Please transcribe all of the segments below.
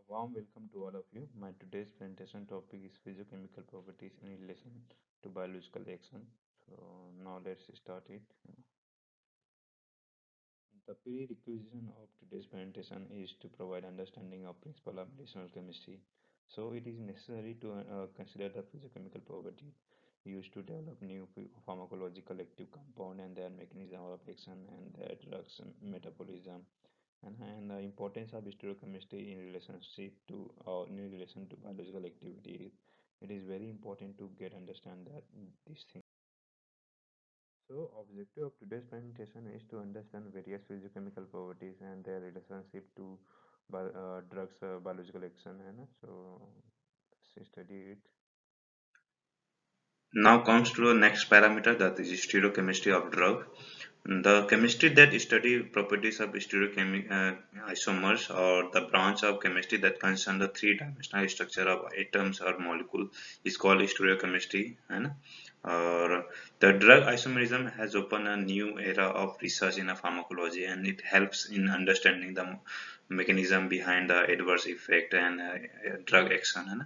Warm welcome to all of you. My today's presentation topic is physiochemical properties in relation to biological action. So now let's start it. The prerequisite of today's presentation is to provide understanding of principle of medicinal chemistry. So it is necessary to consider the physiochemical property used to develop new pharmacological active compound and their mechanism of action and their drugs metabolism and the importance of stereochemistry in relationship to or in relation to biological activity. It is very important to get understand that these things. So objective of today's presentation is to understand various physiochemical properties and their relationship to drugs biological action and so let's study it. Now comes to the next parameter, that is stereochemistry of drug. The chemistry that study properties of isomers, or the branch of chemistry that concern the three-dimensional structure of atoms or molecule, is called stereochemistry. And or the drug isomerism has opened a new era of research in pharmacology, and it helps in understanding the mechanism behind the adverse effect and drug action.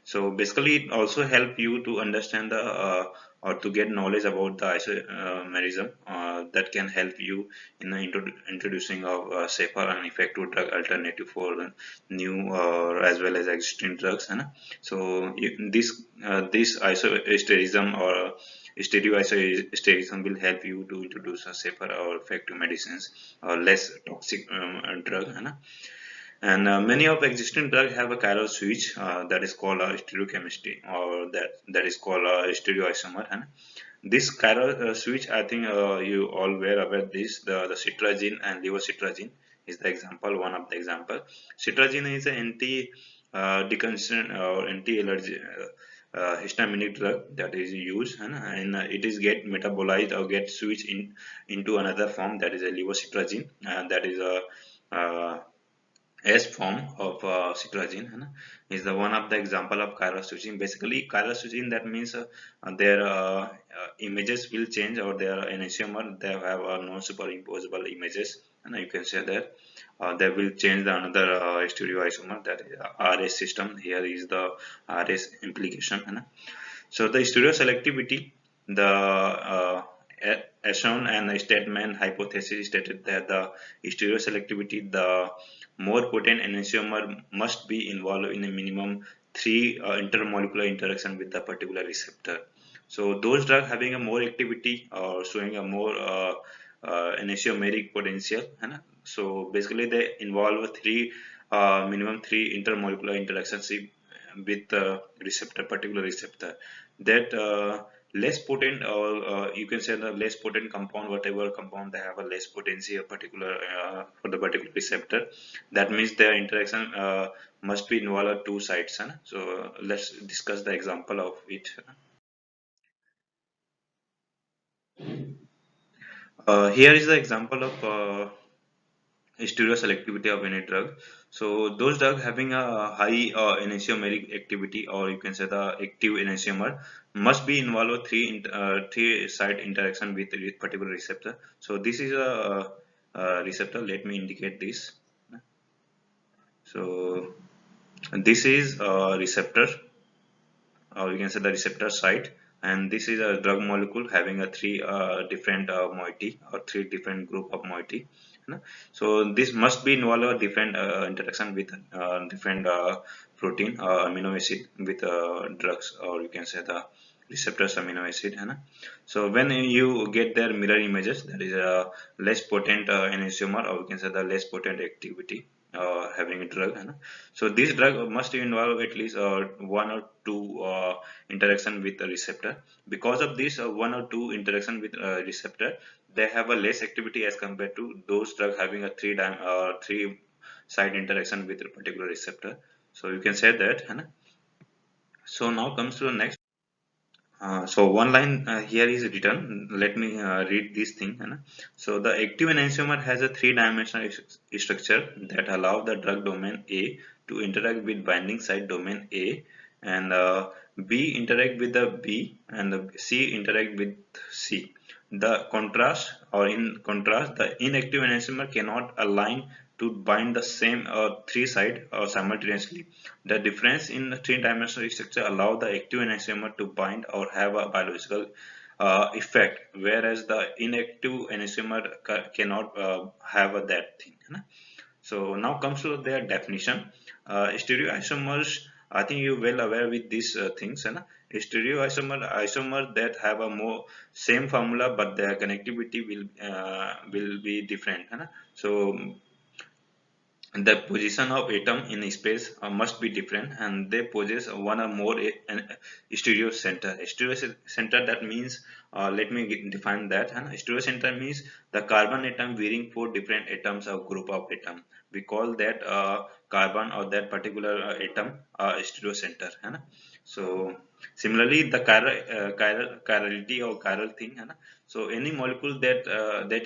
So basically, it also help you to understand the or to get knowledge about the isomerism that can help you in the introducing of safer and effective drug alternative for new as well as existing drugs. So this isosterism or stereoisosterism will help you to introduce a safer or effective medicines or less toxic drug. And many of existing drugs have a chiral switch that is called a stereochemistry, or that is called a stereoisomer. And this chiral switch, I think you all were aware this. The citragine and levocitragine is the example, one of the example. Citragine is an anti decongestant or anti-allergy histaminic drug that is used, and it is get metabolized or get switched into another form, that is a levocitragine, and that is a S form of citragine, is the one of the example of chiral switching. Basically, chiral switching, that means their images will change, or their enantiomer they have non-superimposable images, and you can say that they will change the another stereoisomer, that is RS system. Here is the RS implication. So the stereoselectivity, the Ashon and Stedman hypothesis stated that the stereoselectivity, the more potent enantiomer must be involved in a minimum three intermolecular interaction with the particular receptor. So those drugs having a more activity or showing a more enantiomeric potential, so basically they involve three minimum three intermolecular interactions with the receptor, particular receptor. That less potent, or you can say the less potent compound, whatever compound they have a less potency, a particular for the particular receptor. That means their interaction must be involved at two sides. So let's discuss the example of it. Here is the example of stereoselectivity of any drug. So those drugs having a high enantiomeric activity, or you can say the active enantiomer, must be involved with three side interaction with a particular receptor. So this is a receptor. Let me indicate this. So this is a receptor, or you can say the receptor site, and this is a drug molecule having a three different moiety, or three different group of moiety. So this must be involved a different interaction with different protein amino acid with drugs, or you can say the receptors amino acid. So when you get their mirror images, that is a less potent enantiomer, or you can say the less potent activity having a drug. So this drug must involve at least one or two interaction with the receptor. Because of this one or two interaction with receptor, they have a less activity as compared to those drugs having a three side interaction with a particular receptor. So you can say that. So now comes to the next. So one line here is written. Let me read this thing. So the active enantiomer has a three-dimensional structure that allow the drug domain A to interact with binding site domain A, and B interact with the B, and the C interact with C. The contrast, or in contrast, the inactive enantiomer cannot align to bind the same three side simultaneously. The difference in the three-dimensional structure allow the active enantiomer to bind or have a biological effect, whereas the inactive enantiomer cannot have that thing. है ना? So now comes to their definition. Stereoisomers, I think you well aware with these things. है ना? Stereoisomer that have a more same formula but their connectivity will be different. है ना? So the position of atom in space must be different, and they possess one or more stereo center. Stereo center, that means, let me define that. Stereo center means the carbon atom wearing four different atoms or group of atom. We call that carbon or that particular atom stereo center. So similarly, the chirality or chiral thing. So any molecule that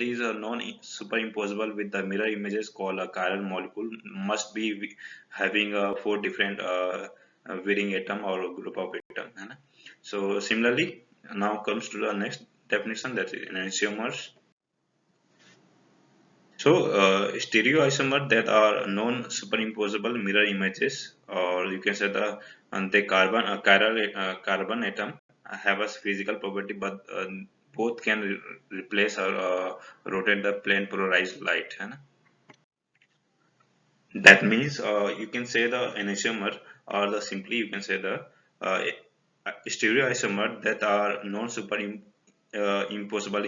is non-superimposable with the mirror images called a chiral molecule must be having four different varying atom or group of atom. है ना? So similarly, now comes to the next definition, that is enantiomers. So stereoisomer that are non-superimposable mirror images, or you can say the carbon atom have a physical property, but both can replace or rotate the plane polarized light. है ना? That means you can say the enantiomer, or the simply you can say the uh, stereoisomer that are non-superimposable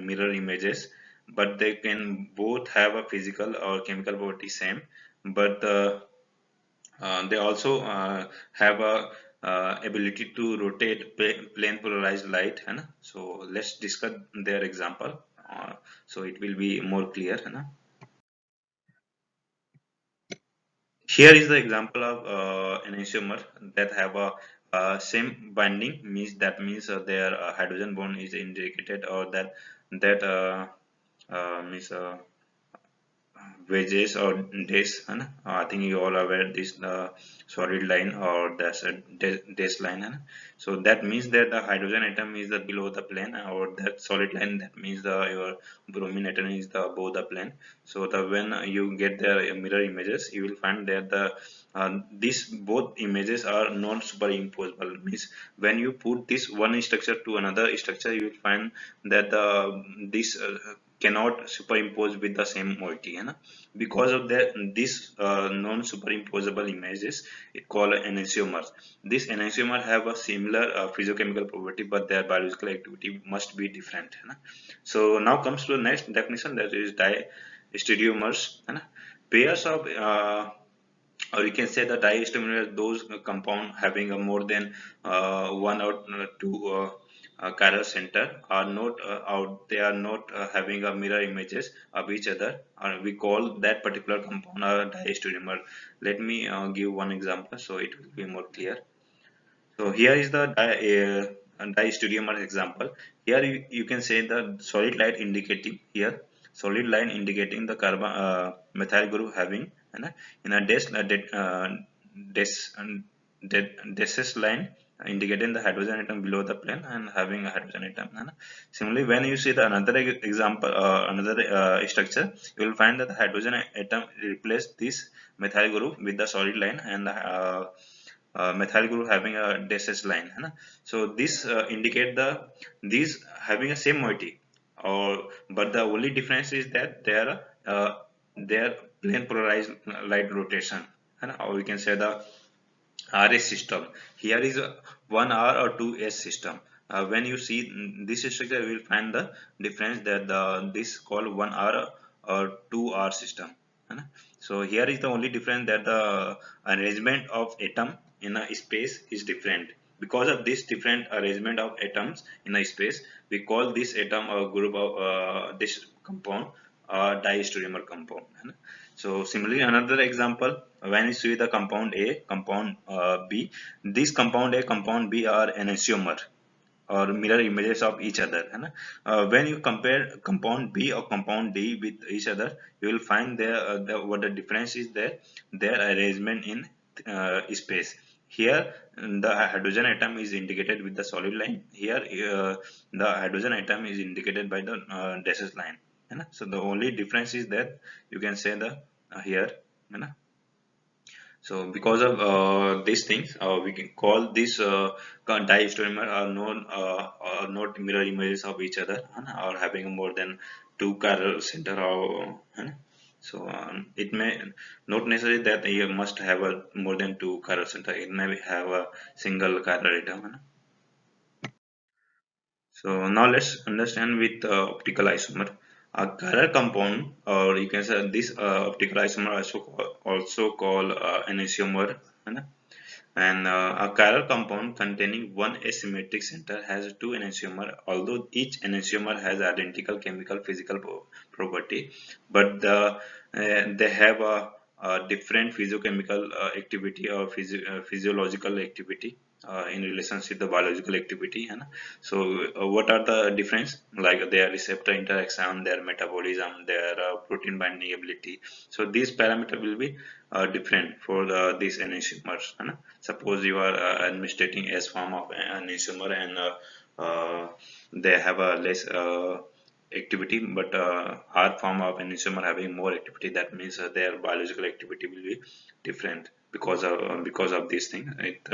mirror images, but they can both have a physical or chemical property same, but they also have a ability to rotate plane polarized light. है ना? So let's discuss their example, so it will be more clear. है ना? Here is the example of an isomer that have a same binding, means their hydrogen bond is indicated, or that means wedges or dash. है ना? I think you all are aware this solid line or dash line. है ना? So that means that the hydrogen atom is the below the plane, or that solid line, that means your bromine atom is the above the plane. So the when you get the mirror images, you will find that the these both images are non superimposable. Means when you put this one structure to another structure, you will find that this cannot superimpose with the same moiety. है ना? Because of that, this non superimposable images, it called enantiomer. This enantiomer have a similar physiochemical property, but their biological activity must be different. है ना? So now comes to the next definition, that is diastereomers. है ना? Pairs of or you can say the diastereomers, those compound having a more than one or two chiral center are not out. They are not having a mirror images of each other. We call that particular compound a diastereomer. Let me give one example so it will be more clear. So here is the diastereomer example. Here you can say the solid light indicating here, solid line indicating the carbon methyl group having, in a dash line indicating the hydrogen atom below the plane and having a hydrogen atom. Similarly, when you see the another example, another structure, you will find that the hydrogen atom replace this methyl group with the solid line, and methyl group having a dash line. है ना? So this indicate the these having a same moiety, or but the only difference is that they are plane polarized light rotation. है ना? Or we can say the RS system. Here is a 1R or 2S system. When you see this structure, you will find the difference that this called 1R or 2R system. So here is the only difference, that the arrangement of atom in a space is different. Because of this different arrangement of atoms in a space, we call this atom or group of this compound diastereomer compound. So similarly, another example, when you see the compound A, compound B, this compound A, compound B are enantiomer or mirror images of each other. है ना? When you compare compound B or compound D with each other, you will find what the difference is there, their arrangement in space. Here the hydrogen atom is indicated with the solid line. Here the hydrogen atom is indicated by the dashes line. है ना? So the only difference is that you can say the here, है ना? So because of these things, we can call this diastereomer are not mirror images of each other, है ना? Or having more than two chiral center, or है ना? So it may not necessarily that you must have a more than two chiral center. It may have a single chiral atom, है ना? So now let's understand with optical isomer. A chiral compound, or you can say this optical isomer also called enantiomer, है ना? And a chiral compound containing one asymmetric center has two enantiomers, although each enantiomer has identical chemical physical property, but they have a different physiochemical activity or physiological activity in relationship to the biological activity. है ना? So what are the difference? Like their receptor interaction, their metabolism, their protein binding ability. So these parameter will be different for these enantiomers. है ना? Suppose you are administrating S form of an enantiomer, and they have a less activity, but R form of enantiomer having more activity. That means their biological activity will be different because of this thing. It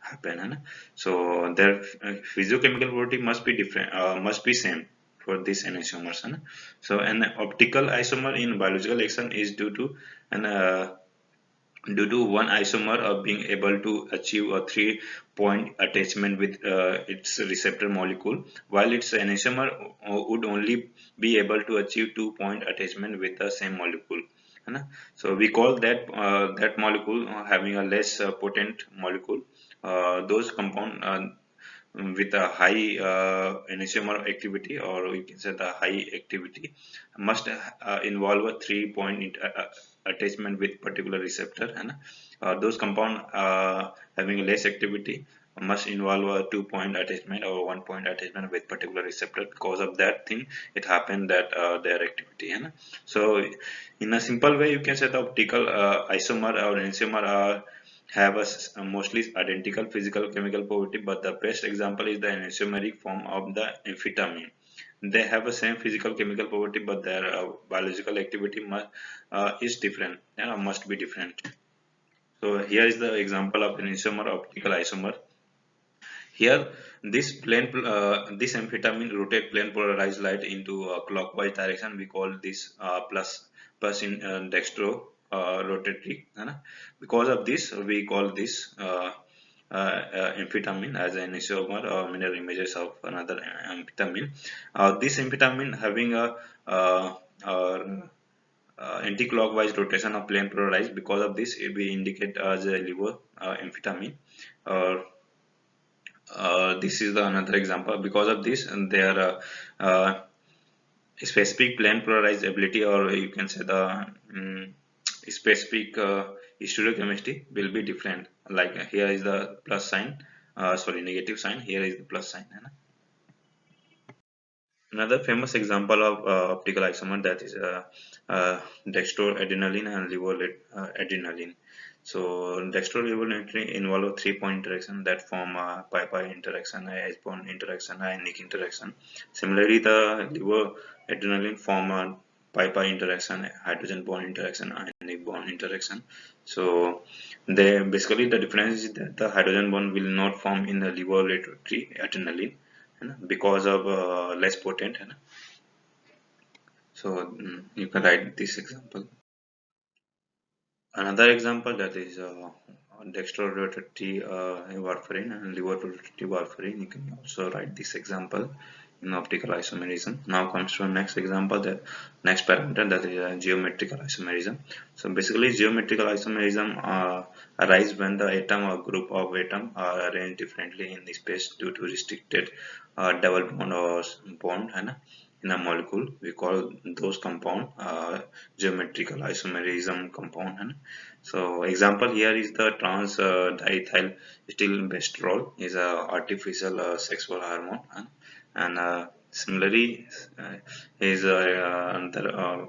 happen, है ना? So their physiochemical property must be different, must be same for these enantiomers, है ना? So an optical isomer in biological action is due to one isomer of being able to achieve a 3-point attachment with its receptor molecule, while its enantiomer would only be able to achieve 2-point attachment with the same molecule, है ना? So we call that molecule having a less potent molecule. Those compound with a high enantiomer activity, or we can say the high activity, must involve a 3-point attachment with particular receptor, and those compound having less activity must involve a 2-point attachment or 1-point attachment with particular receptor. Because of that thing, it happened that their activity, and so in a simple way you can say the optical isomer or enantiomer are have a mostly identical physical chemical property, but the best example is the enantiomeric form of the amphetamine. They have the same physical chemical property, but their biological activity is different, must be different. So here is the example of enantiomer optical isomer. Here, this amphetamine rotate plane polarized light into a clockwise direction. We call this plus in dextro rotatory. है ना? Because of this, we call this amphetamine as an isomer or mirror images of another amphetamine. This amphetamine having a anti-clockwise rotation of plane polarized. Because of this, it we indicate as a levo amphetamine. Or this is the another example. Because of this, and their specific plane polarized ability, or you can say the specific stereochemistry will be different. Like here is the plus sign, sorry, negative sign. Here is the plus sign. है ना? Another famous example of optical isomer, that is dextroadenylene and levoadrenaline. So dextroadenylene involve a 3-point interaction that form a pi-pi interaction, a H-bond interaction, ionic interaction. Similarly, the levoadrenaline form a pi-pi interaction, hydrogen bond interaction, ionic bond interaction. So they basically the difference is that the hydrogen bond will not form in the levoadrenaline, है ना? Because of less potent, है ना? So you can write this example. Another example, that is dextrorotatory warfarin and levorotatory warfarin. You can also write this example in optical isomerism. Now comes to the next example, the next parameter, that is geometrical isomerism. So basically geometrical isomerism arise when the atom or group of atom are arranged differently in the space due to restricted double bond or bond, है ना? In a molecule. We call those compound geometrical isomerism compound, है ना? So example here is the trans diethyl stilbestrol is a artificial sexual hormone, and similarly is uh,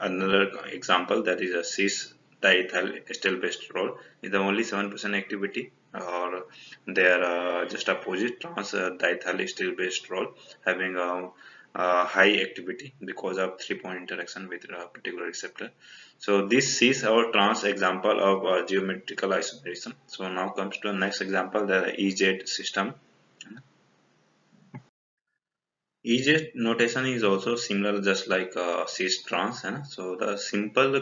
another example, that is a cis diethyl stilbestrol is the only 7% activity, or they are just opposite, trans diethyl stilbestrol having high activity because of 3-point interaction with a particular receptor. So this is our trans example of geometrical isomerism. So now comes to the next example, the EZ system. EZ notation is also similar, just like cis trans. So the simple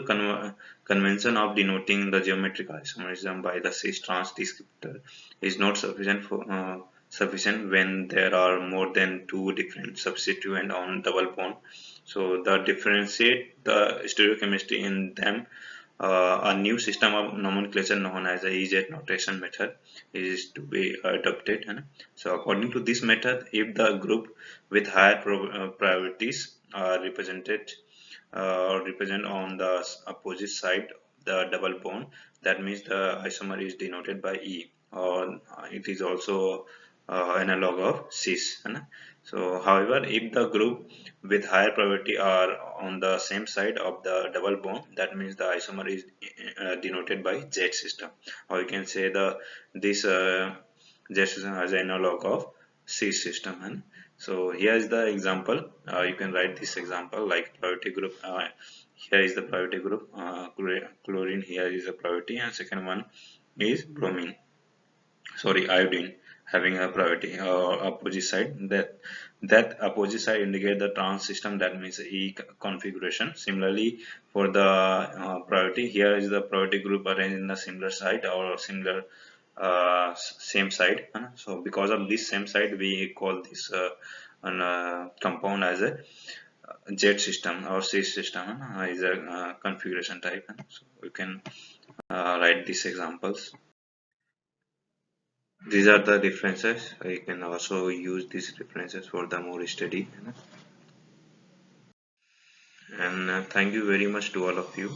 convention of denoting the geometric isomerism by the cis trans descriptor is not sufficient when there are more than two different substituents on double bond. So the differentiate the stereochemistry in them. A new system of nomenclature known as the EZ notation method is to be adopted. So according to this method, if the group with higher priorities are represented or represent on the opposite side of the double bond, that means the isomer is denoted by E, or it is also analog of cis. So however, if the group with higher probability are on the same side of the double bond, that means the isomer is denoted by Z system, or you can say the this Z system as an analog of cis system. So here is the example. You can write this example like priority group. Here is the priority group. Chlorine here is a priority, and second one is bromine, sorry, iodine, having a priority or opposite side. That opposite side indicate the trans system, that means E configuration. Similarly, for the priority, here is the priority group arranged in the similar side or similar same side. So because of this same side, we call this compound as a Z system or cis system. Is a configuration type. So you can write these examples. These are the references. You can also use these references for the more study. And thank you very much to all of you.